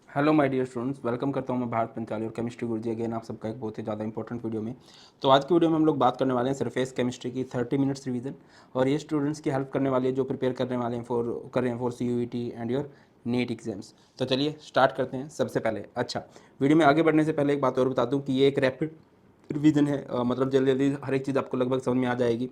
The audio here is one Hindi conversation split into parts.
Hello my dear students, welcome करता हूं मैं भारत पंचाली और केमिस्ट्री गुरुजी अगेन आप सबका एक बहुत ही ज़्यादा इंपॉर्टेंट वीडियो में। तो आज की वीडियो में हम लोग बात करने वाले हैं सरफेस केमिस्ट्री की 30 मिनट्स रिवीजन, और ये स्टूडेंट्स की हेल्प करने वाली है जो प्रिपेयर करने वाले हैं कर रहे हैं for CUET and your NEET exams. तो चलिए स्टार्ट करते हैं। सबसे पहले वीडियो में आगे बढ़ने से पहले एक बात और बता दूँ कि ये एक रैपिड रिवीजन है, मतलब जल्दी जल्दी हर एक चीज़ आपको लगभग समझ में आ जाएगी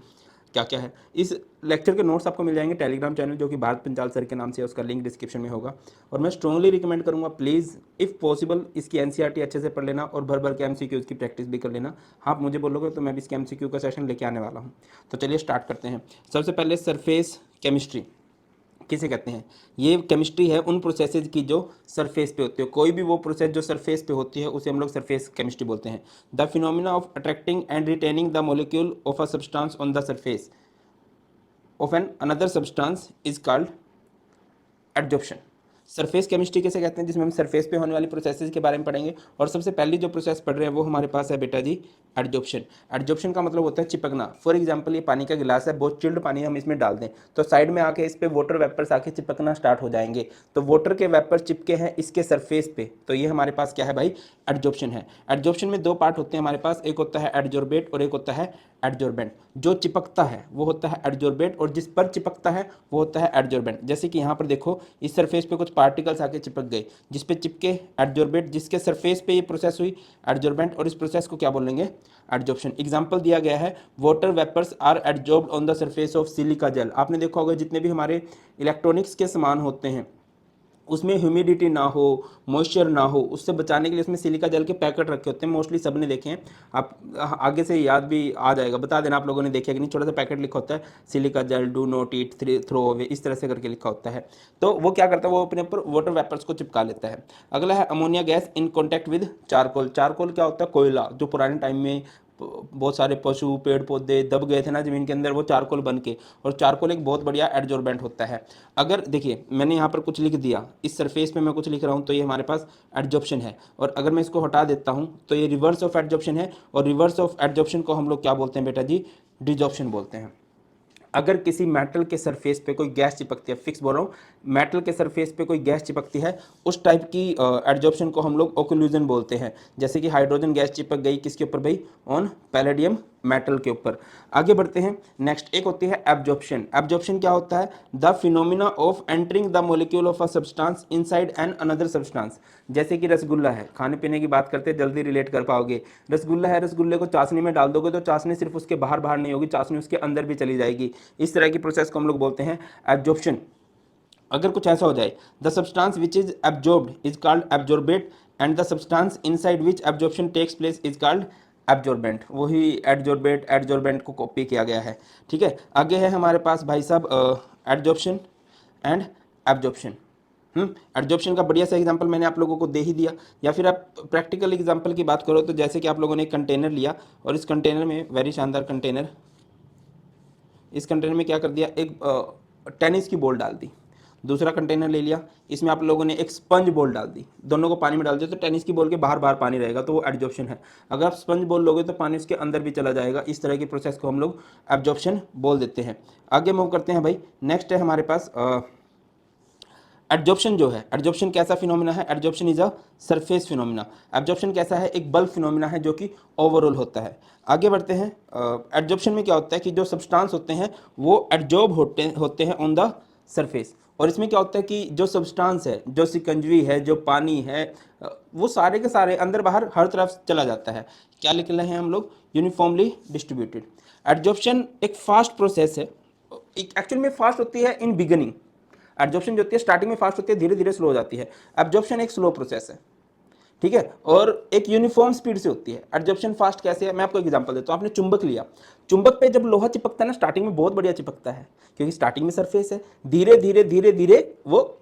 क्या क्या है। इस लेक्चर के नोट्स आपको मिल जाएंगे टेलीग्राम चैनल जो कि भारत पंचाल सर के नाम से है, उसका लिंक डिस्क्रिप्शन में होगा। और मैं स्ट्रांगली रिकमेंड करूंगा प्लीज़ इफ़ पॉसिबल इसकी NCERT अच्छे से पढ़ लेना और भर भर के MCQs की प्रैक्टिस भी कर लेना। आप मुझे बोलोगे तो मैं भी इसके MCQ का सेशन लेके आने वाला हूँ। तो चलिए स्टार्ट करते हैं। सबसे पहले सरफेस केमिस्ट्री किसे कहते हैं? ये केमिस्ट्री है उन प्रोसेसेस की जो सरफेस पे होती है। कोई भी वो प्रोसेस जो सरफेस पे होती है उसे हम लोग सरफेस केमिस्ट्री बोलते हैं। The phenomena of attracting and retaining the molecule of a substance on the surface of an another substance is called adsorption। Surface chemistry किसे कहते हैं? जिसमें हम सरफेस पे होने वाली प्रोसेसेस के बारे में पढ़ेंगे। और सबसे पहली जो प्रोसेस पढ़ रहे हैं वो हमारे पास है बेटा जी एडजॉर्प्शन। एडजॉर्प्शन का मतलब होता है चिपकना। फॉर एग्जांपल ये पानी का गिलास है, बहुत चिल्ड पानी हम इसमें डाल दें तो साइड में आके इस पे वाटर वेपर्स आके चिपकना स्टार्ट हो जाएंगे। तो वाटर के वेपर चिपके हैं इसके सरफेस पे, तो ये हमारे पास क्या है भाई? एडजॉर्प्शन है। एडजॉर्प्शन में दो पार्ट होते हैं हमारे पास, एक होता है एडजॉर्बेट और एक होता है एडजॉर्बेंट। जो चिपकता है वो होता है एडजॉर्बेट और जिस पर चिपकता है वो होता है एडजॉर्बेंट। जैसे कि यहाँ पर देखो इस सरफेस पे कुछ पार्टिकल्स आके चिपक गए, जिस पे चिपके एडजॉर्बेट, जिसके सरफेस पे ये प्रोसेस हुई एडजॉर्बेंट, और इस प्रोसेस को क्या बोलेंगे? एडजॉर्प्शन। एग्जांपल दिया गया है water vapours are adsorbed on the surface of silica gel. आपने देखा होगा जितने भी हमारे इलेक्ट्रॉनिक्स के सामान होते हैं उसमें ह्यूमिडिटी ना हो, मॉइस्चर ना हो, उससे बचाने के लिए उसमें सिलिका जेल के पैकेट रखे होते हैं। मोस्टली सबने देखे हैं। आप आगे से याद भी आ जाएगा, बता देना आप लोगों ने देखे कि नहीं। छोटा सा पैकेट लिखा होता है silica gel do not eat throw away, इस तरह से करके लिखा होता है। तो वो क्या करता है, वो अपने ऊपर वाटर वेपर्स को चिपका लेता है। अगला है ammonia gas in contact with charcoal. Charcoal क्या होता है? कोयला, जो पुराने टाइम में बहुत सारे पशु पेड़ पौधे दब गए थे ना जमीन के अंदर, वो चारकोल बन के, और चारकोल एक बहुत बढ़िया एडजॉर्बेंट होता है। अगर देखिए मैंने यहाँ पर कुछ लिख दिया, इस सरफेस पे मैं कुछ लिख रहा हूँ तो ये हमारे पास एडजॉर्प्शन है, और अगर मैं इसको हटा देता हूँ तो ये रिवर्स ऑफ एडजॉर्प्शन है, और रिवर्स ऑफ एडजॉर्प्शन को हम लोग क्या बोलते हैं बेटा जी? डिजॉर्प्शन बोलते हैं। अगर किसी मेटल के सरफेस पे कोई गैस चिपकती है, फिक्स बोल रहा हूँ, मेटल के सरफेस पे कोई गैस चिपकती है, उस टाइप की एडजॉर्प्शन को हम लोग ओक्लूजन बोलते हैं। जैसे कि हाइड्रोजन गैस चिपक गई किसके ऊपर भाई? ऑन पैलेडियम मेटल के ऊपर। आगे बढ़ते हैं। नेक्स्ट एक होती है एब्जॉर्प्शन। एब्जॉर्प्शन क्या होता है? The phenomena of entering the molecule of a substance inside an another substance. जैसे कि रसगुल्ला है, खाने पीने की बात करते हैं, जल्दी रिलेट कर पाओगे। रसगुल्ला है, रसगुल्ले को चाशनी में डाल दोगे तो चाशनी सिर्फ उसके बाहर बाहर नहीं होगी, चाशनी उसके अंदर भी चली जाएगी। इस तरह की प्रोसेस को हम लोग बोलते हैं एब्जॉर्प्शन। अगर कुछ ऐसा हो जाए, the substance which is absorbed is called absorbate and the substance inside which absorption takes place is called absorbent. वही एडजॉर्बेट एडजॉर्बेंट को कॉपी किया गया है। ठीक है, आगे है हमारे पास भाई साहब एडजॉर्प्शन एंड एब्जॉर्प्शन। एडजॉर्प्शन का बढ़िया सा एग्जांपल मैंने आप लोगों को दे ही दिया। या फिर आप प्रैक्टिकल एग्जांपल की बात करो तो जैसे कि आप लोगों ने एक कंटेनर लिया और इस कंटेनर में, वेरी शानदार कंटेनर, इस कंटेनर में क्या कर दिया? एक टेनिस की बॉल डाल दी। दूसरा कंटेनर ले लिया, इसमें आप लोगों ने एक स्पंज बॉल डाल दी, दोनों को पानी में डाल दिया तो टेनिस की बॉल के बाहर बाहर पानी रहेगा, तो वो एब्जॉर्प्शन है। अगर आप स्पंज बॉल लोगे तो पानी उसके अंदर भी चला जाएगा। इस तरह की प्रोसेस को हम लोग एब्जॉर्प्शन बोल देते हैं। आगे मूव करते हैं भाई। नेक्स्ट है हमारे पास एडजॉर्प्शन। जो है एडजॉर्प्शन कैसा फिनोमिना है? Adsorption is a surface phenomena. Absorption कैसा है? एक बल्क फिनोमिना है जो कि ओवरऑल होता है। आगे बढ़ते हैं। एडजॉर्प्शन में क्या होता है कि जो सब्सटेंस होते हैं वो एडजॉर्ब होते हैं ऑन द सरफेस। और इसमें क्या होता है कि जो सब्सटेंस है, जो सिकंजवी है, जो पानी है, वो सारे के सारे अंदर बाहर हर तरफ चला जाता है। क्या लिख रहे हैं हम लोग? Uniformly distributed. एडजॉर्प्शन एक फास्ट प्रोसेस है, एक्चुअल में फास्ट होती है इन बिगनिंग। एब्जॉर्प्शन जो होती है स्टार्टिंग में फास्ट होती है, धीरे धीरे स्लो हो जाती है। एब्जॉर्प्शन एक स्लो प्रोसेस है, ठीक है, और एक यूनिफॉर्म स्पीड से होती है। एब्जॉर्प्शन फास्ट कैसे है? मैं आपको एग्जांपल देता हूँ। आपने चुंबक लिया, चुंबक पे जब लोहा चिपकता है ना स्टार्टिंग में बहुत बढ़िया चिपकता है, क्योंकि स्टार्टिंग में सरफेस है। धीरे धीरे धीरे धीरे वो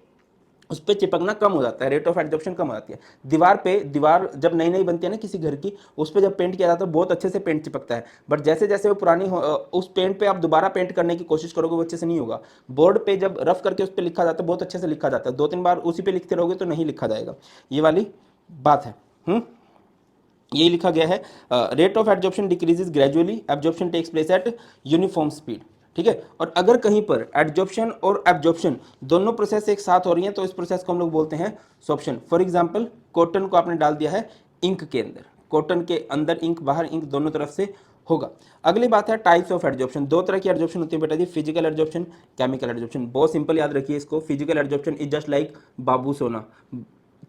उस पर चिपकना कम हो जाता है, रेट ऑफ एब्जॉर्प्शन कम हो जाती है। दीवार पे, दीवार जब नई नई बनती है ना किसी घर की, उस पर जब पेंट किया जाता है बहुत अच्छे से पेंट चिपकता है। बट जैसे जैसे वो पुरानी उस पेंट पे आप दोबारा पेंट करने की कोशिश करोगे वो अच्छे से नहीं होगा। बोर्ड पे जब रफ करके उस पर लिखा जाता है बहुत अच्छे से लिखा जाता है, दो तीन बार उसी पे लिखते रहोगे तो नहीं लिखा जाएगा। ये वाली बात है। यही लिखा गया है, rate of absorption decreases gradually, absorption takes place at uniform speed. ठीक है। और अगर कहीं पर एडजॉर्प्शन और एब्जॉर्प्शन दोनों प्रोसेस एक साथ हो रही हैं तो इस प्रोसेस को हम लोग बोलते हैं सॉर्प्शन। फॉर एग्जांपल कॉटन को आपने डाल दिया है इंक के अंदर, कॉटन के अंदर इंक बाहर इंक दोनों तरफ से होगा। अगली बात है टाइप्स ऑफ एडजॉर्प्शन। दो तरह की एडजॉर्प्शन होती है बेटा जी, फिजिकल एडजॉर्प्शन, केमिकल एडजॉर्प्शन। बहुत सिंपल याद रखिए इसको, physical adsorption is just like बाबू सोना,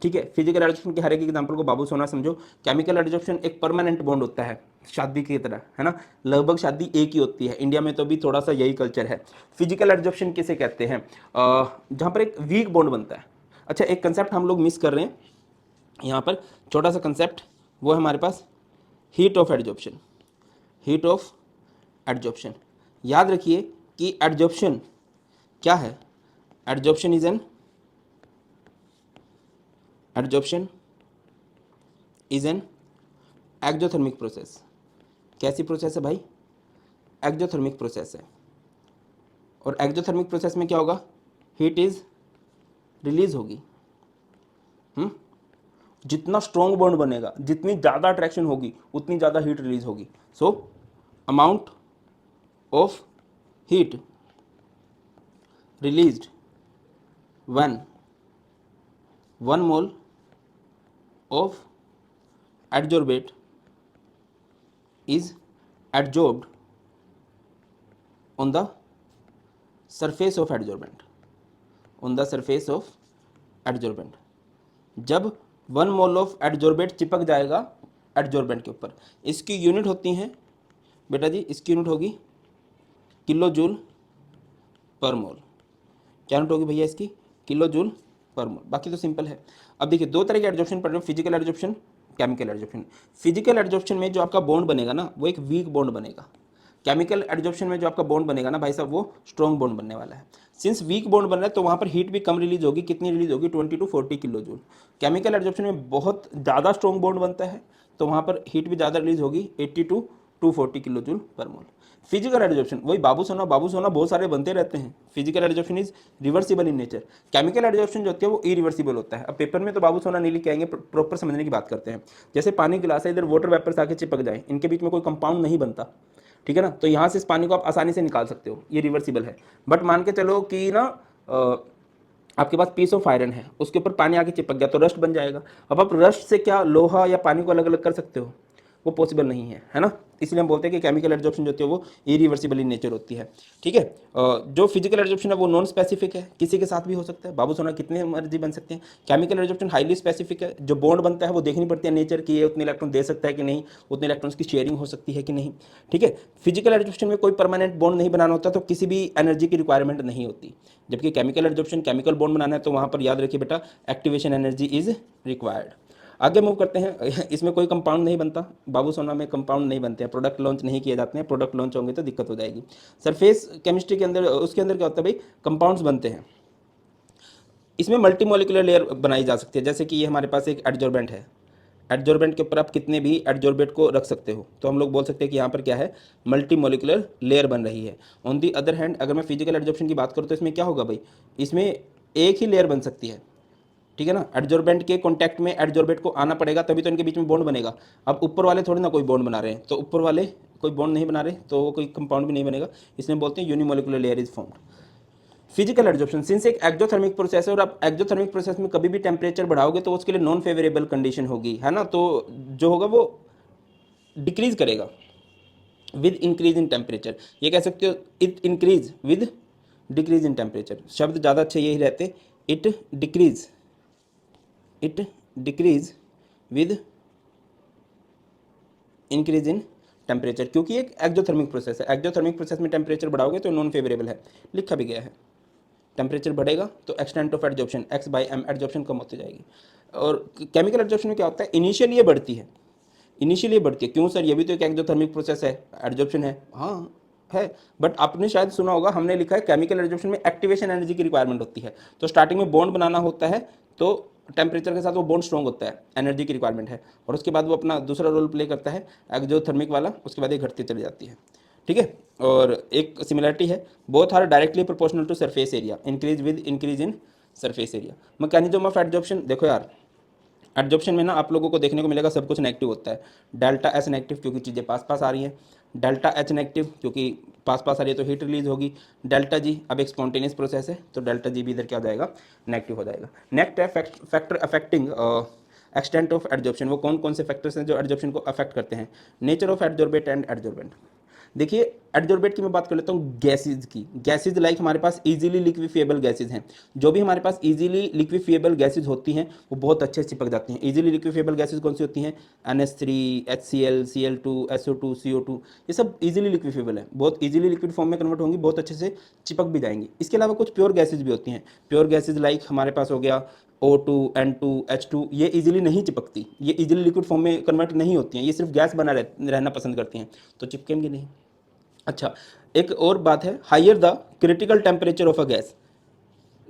ठीक है। फिजिकल एडजॉर्प्शन के हर एक एग्जांपल को बाबू सोना समझो। केमिकल एडजॉर्प्शन एक परमानेंट बॉन्ड होता है शादी की तरह, है ना, लगभग शादी एक ही होती है, इंडिया में तो भी थोड़ा सा यही कल्चर है। फिजिकल एडजॉर्प्शन किसे कहते हैं, जहाँ पर एक वीक बॉन्ड बनता है। अच्छा, एक कंसेप्ट हम लोग मिस कर रहे हैं यहाँ पर, छोटा सा कंसेप्ट, वो है हमारे पास heat of adsorption. Heat of adsorption, याद रखिए कि एडजॉर्प्शन क्या है, adsorption is an adsorption is an exothermic process. कैसी प्रोसेस है भाई, एक्जोथर्मिक प्रोसेस है। और एक्जोथर्मिक प्रोसेस में क्या होगा, हीट इज रिलीज होगी। जितना स्ट्रॉन्ग बॉन्ड बनेगा, जितनी ज़्यादा अट्रैक्शन होगी, उतनी ज़्यादा हीट रिलीज होगी। So amount of heat released when 1 mole of adsorbate is adsorbed on the surface of adsorbent, on the surface of adsorbent। जब 1 mole of adsorbate चिपक जाएगा एडजॉर्बेंट के ऊपर, इसकी यूनिट होती हैं बेटा जी, इसकी यूनिट होगी किलो जूल पर मोल। क्या यूनिट होगी भैया इसकी, किलो जूल पर मोल। बाकी तो सिंपल है। अब देखिए दो तरह के एडजॉर्प्शन पढ़ रहे हैं, physical adsorption, chemical adsorption. Physical adsorption में जो आपका बॉन्ड बनेगा ना, वो एक वीक बॉन्ड बनेगा। केमिकल एडजॉर्प्शन में जो आपका बॉन्ड बनेगा ना भाई साहब, वो स्ट्रॉन्ग बॉन्ड बनने वाला है। सिंस वीक बॉन्ड बन रहा है तो वहाँ पर हीट भी कम रिलीज होगी। कितनी रिलीज होगी, 20 to 40 kilo joule. Chemical adsorption में बहुत ज़्यादा स्ट्रॉन्ग बॉन्ड बनता है तो वहाँ पर हीट भी ज़्यादा रिलीज होगी, 80 to 240 किलो जूल पर मोल। फिजिकल एडजॉर्प्शन वही बाबू सोना बहुत सारे बनते रहते हैं। Physical adsorption is reversible in nature. Chemical adsorption जो होती है वो इरिवर्सिबल होता है। अब पेपर में तो बाबू सोना नहीं लिख आएंगे, प्रॉपर समझने की बात करते हैं। जैसे पानी गिलास है, इधर वाटर वेपर्स आके चिपक जाए, इनके बीच में कोई कंपाउंड नहीं बनता, ठीक है ना, तो यहाँ से इस पानी को आप आसानी से निकाल सकते हो, ये रिवर्सिबल है। बट मान के चलो कि ना आपके पास पीस ऑफ आयरन है, उसके ऊपर पानी आके चिपक गया तो रस्ट बन जाएगा। अब आप रस्ट से क्या लोहा या पानी को अलग अलग कर सकते हो, वो पॉसिबल नहीं है ना। इसलिए हम बोलते हैं कि केमिकल एडजॉर्प्शन जो होती है वो इरिवर्सिबल इन नेचर होती है, ठीक है। जो फिजिकल एडजॉर्प्शन है वो नॉन स्पेसिफिक है, किसी के साथ भी हो सकता है, बाबू सोना कितने मर्जी बन सकते हैं। केमिकल एडजॉर्प्शन हाईली स्पेसिफिक है, जो बॉन्ड बनता है वो देखनी पड़ती है नेचर की, ये उतने इलेक्ट्रॉन दे सकता है कि नहीं, उतने इलेक्ट्रॉन्स की शेयरिंग हो सकती है कि नहीं, ठीक है। फिजिकल एडजॉर्प्शन में कोई परमानेंट बॉन्ड नहीं बनाना होता तो किसी भी एनर्जी की रिक्वायरमेंट नहीं होती। जबकि केमिकल एडजॉर्प्शन केमिकल बॉन्ड बनाना है तो वहाँ पर याद रखिए बेटा, एक्टिवेशन एनर्जी इज रिक्वायर्ड। आगे मूव करते हैं। इसमें कोई कंपाउंड नहीं बनता, बाबू सोना में कंपाउंड नहीं बनते हैं, प्रोडक्ट लॉन्च नहीं किए जाते हैं, प्रोडक्ट लॉन्च होंगे तो दिक्कत हो जाएगी। सरफेस केमिस्ट्री के अंदर, उसके अंदर क्या होता है भाई, कंपाउंड्स बनते हैं। इसमें मल्टी मॉलिकुलर लेयर बनाई जा सकती है, जैसे कि ये हमारे पास एक एडजॉर्बेंट है, एडजॉर्बेंट के ऊपर आप कितने भी एडजॉर्बेंट को रख सकते हो, तो हम लोग बोल सकते हैं कि यहाँ पर क्या है, मल्टी मॉलिकुलर लेयर बन रही है। ऑन दी अदर हैंड अगर मैं फिजिकल एडजॉर्प्शन की बात करूँ तो इसमें क्या होगा भाई, इसमें एक ही लेयर बन सकती है, ठीक है ना। एडजॉर्बेंट के कॉन्टैक्ट में एडजॉर्बेंट को आना पड़ेगा तभी तो इनके बीच में बॉन्ड बनेगा। अब ऊपर वाले थोड़ी ना कोई बॉन्ड बना रहे हैं, तो ऊपर वाले कोई बॉन्ड नहीं बना रहे तो वो कोई कंपाउंड भी नहीं बनेगा, इसलिए बोलते हैं unimolecular layer is formed. Physical adsorption since एक एक्जोथर्मिक प्रोसेस है और आप एक्जोथर्मिक प्रोसेस में कभी भी टेम्परेचर बढ़ाओगे तो उसके लिए नॉन फेवरेबल कंडीशन होगी, है ना, तो जो होगा वो डिक्रीज करेगा विद इंक्रीज इन टेम्परेचर। ये कह सकते हो it increase with decrease in temperature, शब्द ज़्यादा अच्छे यही रहते, it decrease with increase in temperature, क्योंकि एक एक्जोथर्मिक प्रोसेस है। एक्जोथर्मिक प्रोसेस में टेम्परेचर बढ़ाओगे तो नॉन फेवरेबल है, लिखा भी गया है। टेम्परेचर बढ़ेगा तो extent of adsorption x/m adsorption कम होती जाएगी। और केमिकल एडजॉर्प्शन में क्या होता है, इनिशियली ये बढ़ती है, इनिशियली बढ़ती है। क्यों सर, ये भी तो एक एक्जोथर्मिक प्रोसेस है, एडजॉर्प्शन है, हाँ है, बट आपने शायद सुना होगा, हमने लिखा है केमिकल एडजॉर्प्शन में एक्टिवेशन एनर्जी की रिक्वायरमेंट होती है। तो स्टार्टिंग में बॉन्ड बनाना होता है तो टेम्परेचर के साथ वो बॉन्ड स्ट्रॉन्ग होता है, एनर्जी की रिक्वायरमेंट है, और उसके बाद वो अपना दूसरा रोल प्ले करता है एक्जोथर्मिक वाला, उसके बाद ये घटती चली जाती है, ठीक है। और एक सिमिलरिटी है, both are directly proportional to surface area, increase with increase in surface area. Mechanism of adsorption देखो यार, एडजॉर्प्शन में ना आप लोगों को देखने को मिलेगा सब कुछ नेगेटिव होता है। डेल्टा एस नेगेटिव क्योंकि चीज़ें पास पास आ रही हैं, डेल्टा एच नेगेटिव क्योंकि पास पास आ रही है तो हीट रिलीज होगी। डेल्टा जी अब एक स्पॉन्टेनियस प्रोसेस है तो डेल्टा जी भी इधर क्या हो जाएगा, नेगेटिव हो जाएगा। नेक्स्ट है factor affecting extent of adsorption. वो कौन कौन से फैक्टर्स हैं जो एडजॉर्प्शन को अफेक्ट करते हैं? Nature of adsorbate and adsorbent. देखिए एडजॉर्बेट की मैं बात कर लेता हूँ गैसेज की। गैसेज लाइक हमारे पास इजीली लिक्विफिएबल गैसेज हैं। जो भी हमारे पास इजीली लिक्विफिएबल गैसेज होती हैं वो बहुत अच्छे से चिपक जाती हैं। इजीली लिक्विफिएबल गैसेज कौन सी होती हैं? NH3, HCl, Cl2, SO2, CO2, ये सब इजीली लिक्विफिएबल है, बहुत इजीली लिक्विड फॉर्म में कन्वर्ट होंगी, बहुत अच्छे से चिपक भी जाएंगी। इसके अलावा कुछ प्योर गैसेज भी होती हैं। प्योर गैसेज लाइक हमारे पास हो गया O2, N2, H2, ये इजीली नहीं चिपकती, ये इजीली लिक्विड फॉर्म में कन्वर्ट नहीं होती हैं, ये सिर्फ गैस बना रहना पसंद करती हैं, तो चिपकेंगी नहीं। अच्छा, एक और बात है, higher the critical temperature of a gas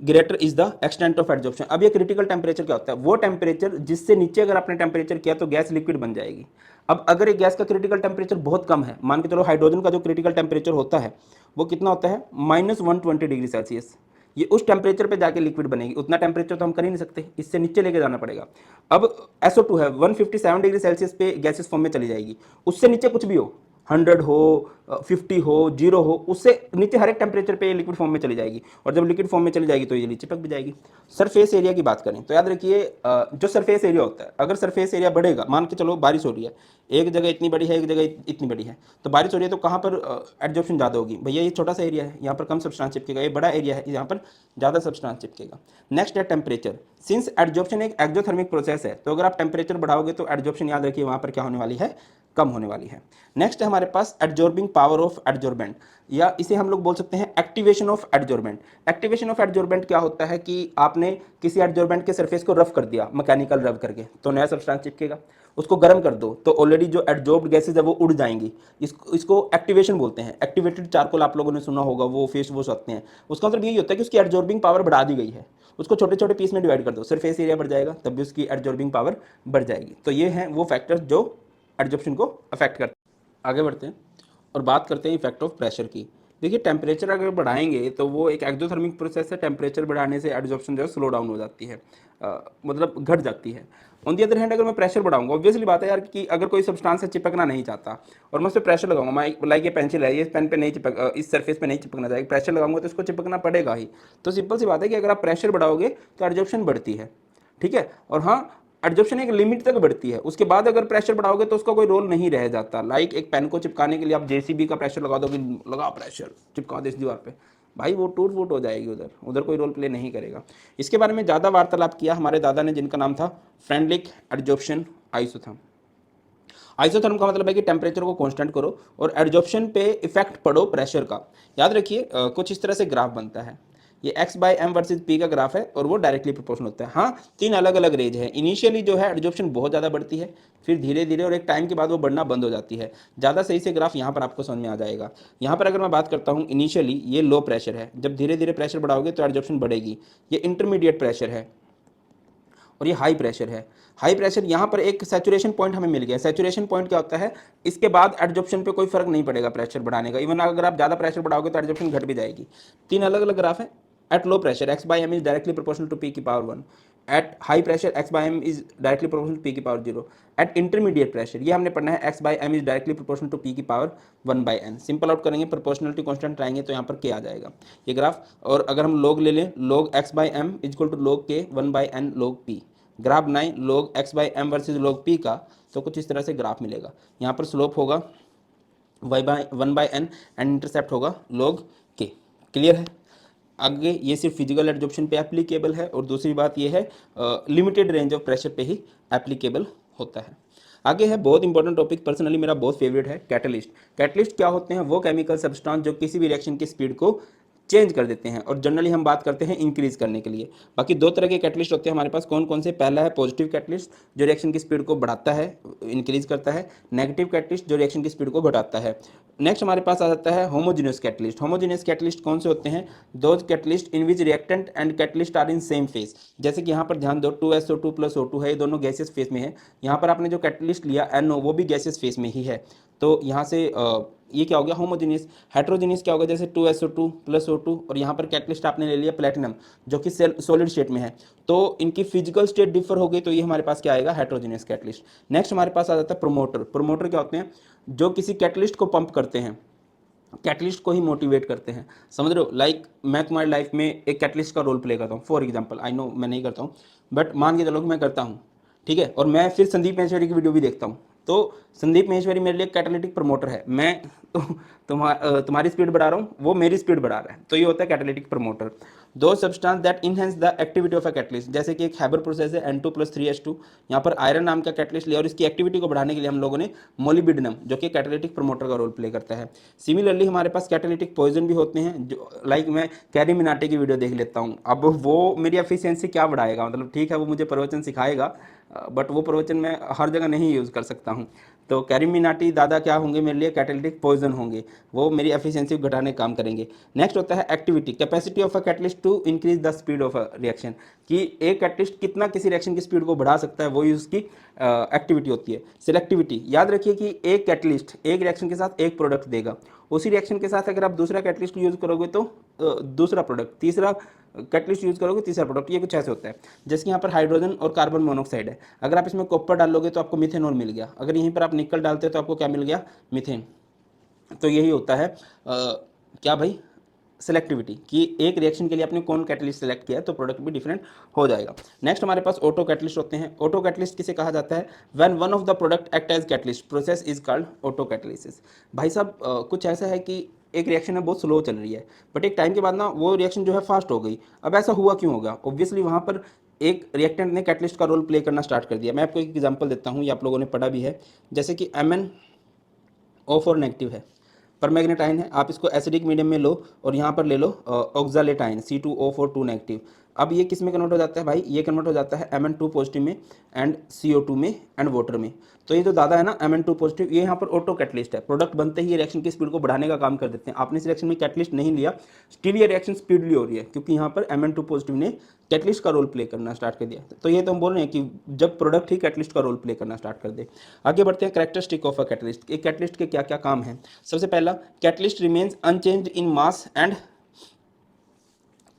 greater is the extent of adsorption. अब ये क्रिटिकल टेम्परेचर क्या होता है? वो टेम्परेचर जिससे नीचे अगर आपने टेम्परेचर किया तो गैस लिक्विड बन जाएगी। अब अगर एक गैस का क्रिटिकल टेम्परेचर बहुत कम है, मान के चलो हाइड्रोजन का जो क्रिटिकल टेम्परेचर होता है वो कितना होता है? -120 डिग्री सेल्सियस। ये उस टेम्परेचर पे जाके लिक्विड बनेगी, उतना टेम्परेचर तो हम कर ही नहीं सकते, इससे नीचे लेके जाना पड़ेगा। अब SO2 है 157 डिग्री सेल्सियस पे गैसेस फॉर्म में चली जाएगी, उससे नीचे कुछ भी हो, 100 हो, 50 हो, 0 हो, उससे नीचे हर एक टेम्परेचर पे लिक्विड फॉर्म में चली जाएगी, और जब लिक्विड फॉर्म में चली जाएगी तो ये चिपक भी जाएगी। सरफेस एरिया की बात करें तो याद रखिए जो सरफेस एरिया होता है, अगर सरफेस एरिया बढ़ेगा, मान के चलो बारिश हो रही है, एक जगह इतनी बड़ी है एक जगह इतनी बड़ी है, तो बारिश हो रही है तो कहाँ पर एडजॉर्प्शन ज़्यादा होगी? भैया ये छोटा सा एरिया है, यहाँ पर कम सब्सटेंस चिपकेगा, ये बड़ा एरिया है, यहाँ पर ज़्यादा सब्सटेंस चिपकेगा। नेक्स्ट है टेम्परेचर। सिंस एडजॉर्प्शन एक एक्सोथर्मिक प्रोसेस है तो अगर आप टेम्परेचर बढ़ाओगे तो एडजॉर्प्शन याद रखिए वहाँ पर क्या होने वाली है? कम होने वाली है। नेक्स्ट है हमारे पास एडजॉर्बिंग पावर ऑफ एडजॉर्बेंट, या इसे हम लोग बोल सकते हैं activation of adsorbent. Activation of adsorbent क्या होता है कि आपने किसी एडजॉर्बेंट के सरफेस को रफ कर दिया, मैकेनिकल रफ करके, तो नया सब्सटेंस चिपकेगा। उसको गर्म कर दो तो ऑलरेडी जो एडजॉर्ब्ड गैसेज है वो उड़ जाएंगी, इसको एक्टिवेशन बोलते हैं। एक्टिवेटेड चारकोल आप लोगों ने सुना होगा, वो फेस वॉश आते हैं, उसका मतलब यही होता है कि उसकी एडजॉर्बिंग पावर बढ़ा दी गई है। उसको छोटे छोटे पीस में डिवाइड कर दो, सरफेस एरिया बढ़ जाएगा, तब भी उसकी एडजॉर्बिंग पावर बढ़ जाएगी। तो ये हैं वो फैक्टर्स जो एडजॉर्प्शन को अफेक्ट करते हैं। आगे बढ़ते हैं और बात करते हैं इफेक्ट ऑफ प्रेशर की। देखिए टेम्परेचर अगर बढ़ाएंगे तो वो एक एक्सोथर्मिक प्रोसेस है, टेम्परेचर बढ़ाने से एडजॉर्प्शन जो है स्लो डाउन हो जाती है, मतलब घट जाती है। ऑन दी अदर हैंड अगर मैं प्रेशर बढ़ाऊंगा, ऑब्वियसली बात है यार कि अगर कोई सब्सटेंस है चिपकना नहीं चाहता और मैं उस पर प्रेशर लगाऊंगा, मैं लाइक ये पेंसिल है, ये पेन पे नहीं चिपक, इस सरफेस पे नहीं चिपकना चाहिए, प्रेशर लगाऊंगा तो इसको चिपकना पड़ेगा ही। तो सिंपल सी बात है कि अगर आप प्रेशर बढ़ाओगे तो एडजॉर्प्शन बढ़ती है, ठीक है। और हाँ, एडजॉर्प्शन एक लिमिट तक बढ़ती है, उसके बाद अगर प्रेशर बढ़ाओगे तो उसका कोई रोल नहीं रह जाता। लाइक एक पेन को चिपकाने के लिए आप जेसीबी का प्रेशर लगा दो कि लगा प्रेशर चिपका दे इस दीवार पे, भाई वो टूट फूट हो जाएगी, उधर उधर कोई रोल प्ले नहीं करेगा। इसके बारे में ज़्यादा वार्तालाप किया हमारे दादा ने, जिनका नाम था फ्रेंडलिक एडजॉर्प्शन आइसोथर्म। आइसोथर्म का मतलब है कि टेम्परेचर को कांस्टेंट करो और एडजॉर्प्शन पे इफेक्ट पड़ो प्रेशर का। याद रखिए कुछ इस तरह से ग्राफ बनता है, ये x/m वर्सेज p का ग्राफ है और वो डायरेक्टली प्रोपोर्शनल होता है। हाँ, तीन अलग अलग रेंज है। इनिशियली जो है एडजॉर्प्शन बहुत ज़्यादा बढ़ती है, फिर धीरे धीरे और एक टाइम के बाद वो बढ़ना बंद हो जाती है। ज़्यादा सही से ग्राफ यहाँ पर आपको समझ में आ जाएगा। यहाँ पर अगर मैं बात करता हूँ इनिशियली ये लो प्रेशर है, जब धीरे धीरे प्रेशर बढ़ाओगे तो एडजॉर्प्शन बढ़ेगी। ये इंटरमीडिएट प्रेशर है और ये हाई प्रेशर है। हाई प्रेशर यहाँ पर एक सैचुरेशन पॉइंट हमें मिल गया। सैचुरेशन पॉइंट क्या होता है? इसके बाद एडजॉर्प्शन पे कोई फर्क नहीं पड़ेगा प्रेशर बढ़ाने का, इवन अगर आप ज़्यादा प्रेशर बढ़ाओगे तो एडजॉर्प्शन घट भी जाएगी। तीन अलग अलग ग्राफ है। At low pressure x/m is directly proportional to p की power 1। At high pressure x/m is directly proportional to p की पावर 0। एट इंटरमीडिएट प्रेशर ये हमने पढ़ना है x/m is directly proportional to p की पावर 1/n। सिंपल आउट करेंगे, प्रोपोर्शनलिटी कांस्टेंट लाएंगे तो यहाँ पर k आ जाएगा ये ग्राफ। और अगर हम log ले लें, log x/m is equal to log k 1/n log p। Graph बनाएं log x/m versus log p का, तो कुछ इस तरह से ग्राफ मिलेगा। यहाँ पर स्लोप होगा 1/n एंड इंटरसेप्ट होगा log k। क्लियर है? आगे ये सिर्फ फिजिकल एडजॉर्प्शन पे एप्लीकेबल है और दूसरी बात ये है लिमिटेड रेंज ऑफ प्रेशर पे ही एप्लीकेबल होता है। आगे है बहुत इंपॉर्टेंट टॉपिक, पर्सनली मेरा बहुत फेवरेट है, कैटलिस्ट। कैटलिस्ट क्या होते हैं? वो केमिकल सब्सटेंस जो किसी भी रिएक्शन की स्पीड को चेंज कर देते हैं, और जनरली हम बात करते हैं इंक्रीज करने के लिए। बाकी दो तरह के कैटलिस्ट होते हैं हमारे पास, कौन कौन से? पहला है पॉजिटिव कैटलिस्ट जो रिएक्शन की स्पीड को बढ़ाता है, इंक्रीज करता है। नेगेटिव कैटलिस्ट जो रिएक्शन की स्पीड को घटाता है। नेक्स्ट हमारे पास आ जाता है होमोजेनियस कैटलिस्ट। होमोजेनियस कैटलिस्ट कौन से होते हैं? Those catalyst in which reactant and catalyst are in same phase. जैसे कि यहाँ पर ध्यान दो 2SO2 + O2 है, ये दोनों गैसियस फेज में है। यहाँ पर आपने जो कैटलिस्ट लिया NO वो भी गैसियस फेज में ही है, तो यहाँ से ये क्या हो गया? होमोजेनियस। हेट्रोजेनियस क्या होगा? जैसे 2SO2 + O2 और यहाँ पर कैटलिस्ट आपने ले लिया प्लेटिनम जो कि सॉलिड स्टेट में है, तो इनकी फिजिकल स्टेट डिफर हो गई, तो ये हमारे पास क्या आएगा? Heterogeneous catalyst. नेक्स्ट हमारे पास आ जाता है प्रोमोटर। प्रोमोटर क्या होते हैं? जो किसी कैटलिस्ट को पंप करते हैं, कैटलिस्ट को ही मोटिवेट करते हैं, समझ रहे हो। लाइक मैं तुम्हारी लाइफ में एक कैटलिस्ट का रोल प्ले करता हूँ, फॉर एग्जांपल, आई नो मैं नहीं करता हूँ, बट मान के चलो कि मैं करता हूँ, ठीक है, और मैं फिर संदीप महेश्वरी की वीडियो भी देखता हूँ, तो संदीप महेश्वरी मेरे लिए कैटालिटिक प्रमोटर है। मैं तुम्हारी स्पीड बढ़ा रहा हूँ, वो मेरी स्पीड बढ़ा रहा है, तो ये होता है कैटालिटिक प्रमोटर। दो substance that enhance the activity of a catalyst, जैसे कि एक हैबर प्रोसेस है N2+3H2, यहाँ पर आयरन नाम का कैटलिस्ट लिया और इसकी एक्टिविटी को बढ़ाने के लिए हम लोगों ने मोलिबिडेनम, जो कि कैटालिटिक प्रमोटर का रोल प्ले करता है। सिमिलरली हमारे पास कैटालिटिक पॉइजन भी होते हैं, जो लाइक मैं कैरी मिनाटी की वीडियो देख लेता हूँ, अब वो मेरी एफिशिएंसी क्या बढ़ाएगा, मतलब ठीक है वो मुझे प्रवचन सिखाएगा, बट वो प्रवचन मैं हर जगह नहीं यूज़ कर सकता हूँ। तो कैरीमिनाटी दादा क्या होंगे मेरे लिए, कैटालिटिक पॉइजन होंगे, वो मेरी एफिशिएंसी को घटाने का काम करेंगे। नेक्स्ट होता है activity, capacity of a catalyst to increase the speed of a reaction, कि एक कैटलिस्ट कितना किसी रिएक्शन की स्पीड को बढ़ा सकता है, वो ही उसकी एक्टिविटी होती है। सिलेक्टिविटी, याद रखिए कि एक कैटलिस्ट एक रिएक्शन के साथ एक प्रोडक्ट देगा, उसी रिएक्शन के साथ अगर आप दूसरा कैटलिस्ट यूज़ करोगे तो दूसरा प्रोडक्ट, तीसरा कैटलिस्ट यूज़ करोगे तीसरा प्रोडक्ट, ये कुछ ऐसे होता है। जैसे कि यहाँ पर हाइड्रोजन और कार्बन मोनोऑक्साइड है, अगर आप इसमें कॉपर डाल लोगे तो आपको मिथेनॉल मिल गया, अगर यहीं पर आप निकल डालते हो तो आपको क्या मिल गया, मीथेन। तो यही होता है क्या भाई, सेलेक्टिविटी, कि एक रिएक्शन के लिए आपने कौन कैटलिस्ट सेलेक्ट किया है तो प्रोडक्ट भी डिफरेंट हो जाएगा। नेक्स्ट हमारे पास ऑटो कैटलिस्ट होते हैं। ऑटो कैटलिस्ट किसे कहा जाता है, when one of the product act as catalyst, process is called auto catalysis. भाई साहब कुछ ऐसा है कि एक रिएक्शन है बहुत स्लो चल रही है, बट एक टाइम के बाद ना वो रिएक्शन जो है फास्ट हो गई। अब ऐसा हुआ क्यों होगा, ऑब्वियसली वहाँ पर एक रिएक्टेंट ने कैटलिस्ट का रोल प्ले करना स्टार्ट कर दिया। मैं आपको एक एग्जांपल देता हूँ, ये आप लोगों ने पढ़ा भी है, जैसे कि MnO4 नेगेटिव है, परमैग्नेटाइन है, आप इसको एसिडिक मीडियम में लो और यहाँ पर ले लो ऑक्जालेटाइन C2O4 2 नेगेटिव। अब ये किस में कन्वर्ट हो जाता है भाई, ये कन्वर्ट हो जाता है Mn2 पॉजिटिव में एंड CO2 में एंड वाटर में। तो ये जो दादा है ना Mn2 पॉजिटिव, ये यहाँ पर ऑटो कैटलिस्ट है, प्रोडक्ट बनते ही ये रिएक्शन की स्पीड को बढ़ाने का काम कर देते हैं। आपने इस रिएक्शन में कैटलिस्ट नहीं लिया, स्टिल ये रिएक्शन स्पीडली हो रही है, क्योंकि यहाँ पर Mn2 पॉजिटिव ने कैटलिस्ट का रोल प्ले करना स्टार्ट कर दिया। तो ये तो हम बोल रहे हैं कि जब प्रोडक्ट ही कैटलिस्ट का रोल प्ले करना स्टार्ट कर दे। आगे बढ़ते हैं, कैरेक्टरिस्टिक ऑफ अ कैटलिस्ट, एक कैटलिस्ट के क्या क्या काम हैं। सबसे पहला, catalyst remains unchanged in mass and